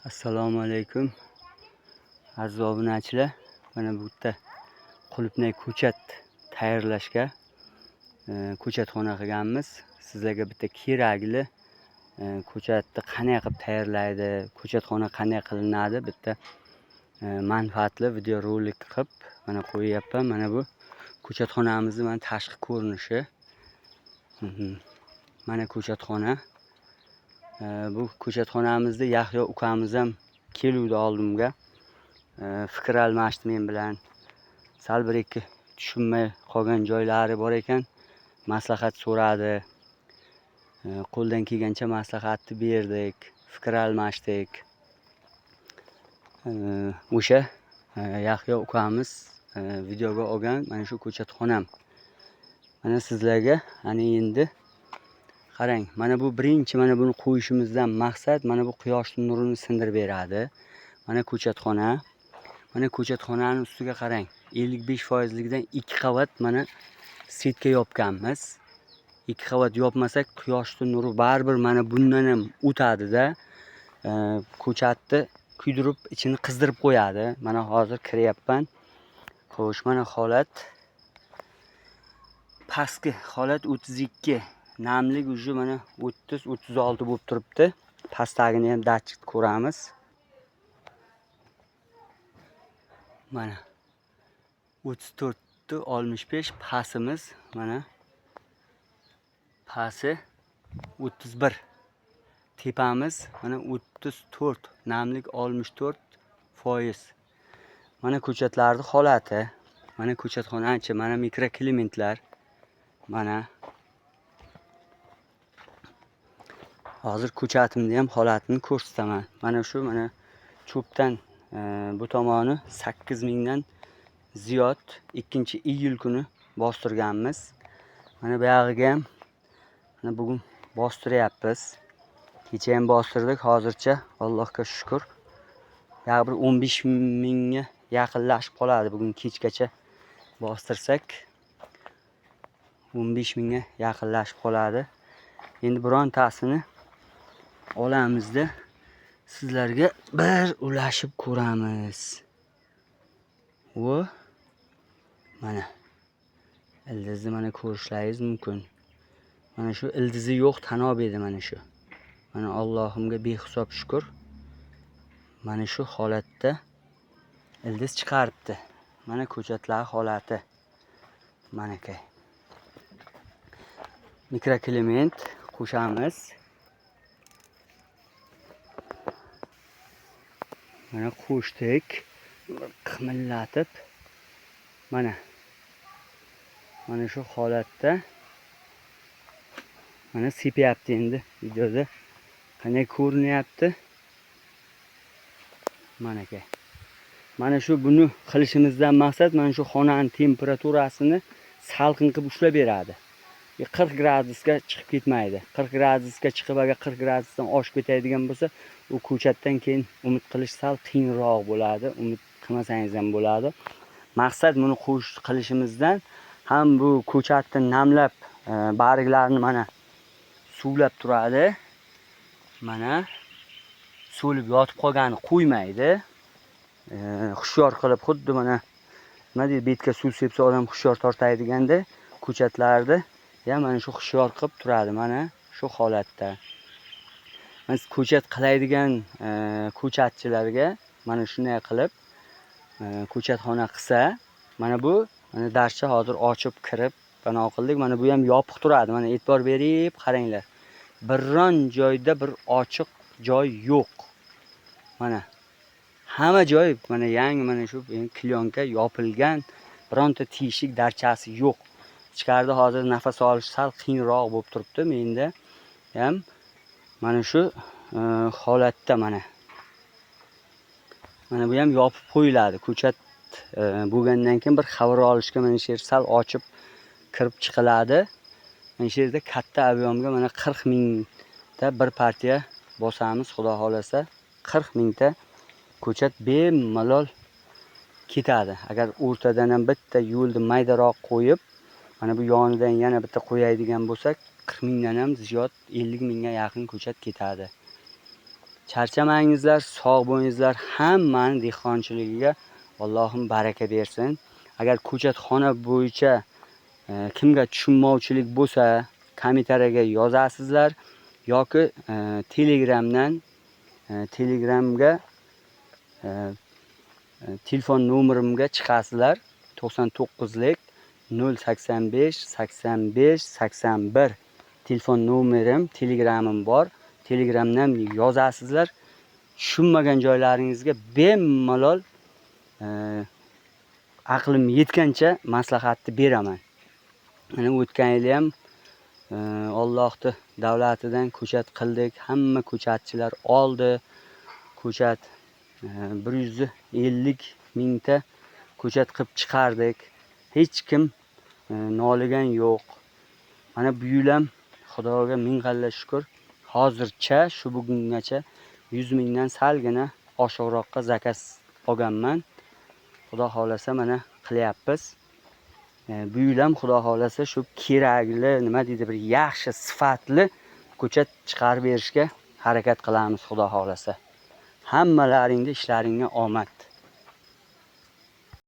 Assalomu alaykum aziz obunachilar. Mana bu yerda qulupnay ko'chat tayyorlashga ko'chatxona qilganmiz. Sizlarga bitta kerakli ko'chatni qanday qilib tayyorlaydi, ko'chatxona qanday qilinadi, bitta manfaatli videorolik qilib mana qo'yapman. Mana bu ko'chatxonamizning mana tashqi ko'rinishi. Mana ko'chatxona. Bu ko'chatxonamizda Yahyo ukamiz ham keluvdi oldimga. Fikr almashdi men bilan. Sal bir ikki tushunmay qolgan joylari bor ekan, maslahat so'radi. Qo'ldan kelgancha maslahatni berdik, fikr almashdik. O'sha Yahyo ukamiz videoga olgan mana shu ko'chatxonam. Mana sizlarga ana endi qarang, mana bu birinchi, mana buni qo'yishimizdan maqsad mana bu quyoshning nurini sindirib beradi. Mana ko'chatxona. Mana ko'chatxonaning ustiga qarang. 55%likdan 2 qavat mana setka yopganmiz. 2 qavat yopmasak quyoshning nuri baribir mana bundan ham o'tadi-da, ko'chatni kuydirib ichini qizdirib qo'yadi. Mana hozir kiryapman. Xo'sh, mana holat. Pastki holat 32. Namlik уже mana 30-36 bo'lib turibdi. Pastagini ham datchik ko'ramiz. Mana 34-65 pasimiz, mana pasi 31. Tepamiz mana 34, namlik 64%. Mana ko'chatlarning holati. Mana ko'chatxonachi, mana mikroklientlar. Mana hozir ko'chatimni ham holatini ko'rsataman. Mana shu mana cho'pdan bu tomoni 8000 dan ziyod 2-iyul kuni bostirganmiz. Mana bu yog'iga ham mana bugun bostiryapmiz. Kecha ham bostirdik, hozircha Allohga shukr. Ya bir 15 mingga yaqinlashib qoladi bugun kechgacha bostirsak. 15 mingga yaqinlashib qoladi. Endi birontasini olamizda sizlarga bir ulashib ko'ramiz. Va mana ildizni mana ko'rishlaringiz mumkin. Mana shu ildizi yo'q tanob edi mana shu. Mana Allohimga behisob shukr. Mana shu holatda ildiz chiqaribdi. Mana ko'chatlar holati. Mana kay. Mikrokliment qo'shamiz. Mana qo'shdik. Qimillatib. Mana shu holatda mana sepyapti endi videoda. Qanday ko'rinyapti? Mana kay. Mana shu buni qilishimizdan maqsad mana shu xonaning temperaturasini salqin qilib ushlab beradi. 40 gradusga chiqib ketmaydi. 40 gradusga chiqib agar 40 gradusdan oshib ketadigan bo'lsa, u ko'chatdan keyin umid qilish sal qiyinroq bo'ladi. Umid qilmasangiz ham bo'ladi. Maqsad buni qilishimizdan ham bu ko'chatni namlab, barglarni mana suvlab turadi. Mana so'lib yotib qolgani qo'ymaydi. Hushyor qilib, xuddi mana nima deydi, betga suv sepsa odam hushyor tortaydiganda, ko'chatlarda ya mana shu hushyor qilib turadi. Mana shu holatda. Biz ko'chat qilaydigan ko'chatchilarga mana shunday qilib ko'chatxona qilsa, mana bu mana darscha hozir ochib kirib bano qildik. Mana bu ham yopiq turadi. Mana e'tibor berib qaranglar. Biron joyda bir ochiq joy yo'q. Mana hamma joy mana yangi mana shu klyonka yopilgan, bironta teshik darchasi yo'q. Ichkarida hozir nafas olish sal qiyinroq bo'lib turibdi menda ham. Mana shu holatda mana bu ham yopib qo'yiladi. Ko'chat bo'lgandan keyin bir xabar olishga mana shu yer sal ochib kirib chiqiladi. Mana shu yerda katta aviomga mana 40 mingta bir partiya bosamiz, xudo xolasa 40 mingta ko'chat bemalol ketadi. Agar o'rtadan ham bitta yo'lni maydaroq qo'yib, mana bu yonidan yana bitta qo'yadigan bo'lsak, 40 mingdan ham ziyod 50 mingga yaqin ko'chat ketadi. Charchamangizlar, sog' bo'lingizlar. Hammani dehqonchiligiga Allohim baraka bersin. Agar ko'chatxona bo'yicha kimga tushunmovchilik bo'lsa, kommentariyaga yozasizlar yoki Telegramga telefon nomerimga chiqasizlar. 99lik 085 85 81 telefon nomerim, Telegramim bor. Telegramdan yozasizlar. Tushunmagan joylaringizga bemalol aqlim yetgancha maslahatni beraman. Mana o'tgan yil ham Allohning davlatidan ko'chat qildik. Hamma ko'chatchilar oldi. Ko'chat 150 mingta ko'chat qilib chiqardik. Hech kim noligan yo'q. Mana bu yil ham Xudoga ming xalla shukr. Hozircha shu bugungacha 100 mingdan salgina oshiqroqqa zakaz olganman. Xudo xolasa mana qilyapmiz. Bu yil ham Xudo xolasa shu kerakli, nima deydi, bir yaxshi sifatli ko'chat chiqarib berishga harakat qilamiz Xudo xolasa. Hammalaringning ishlaringga omad.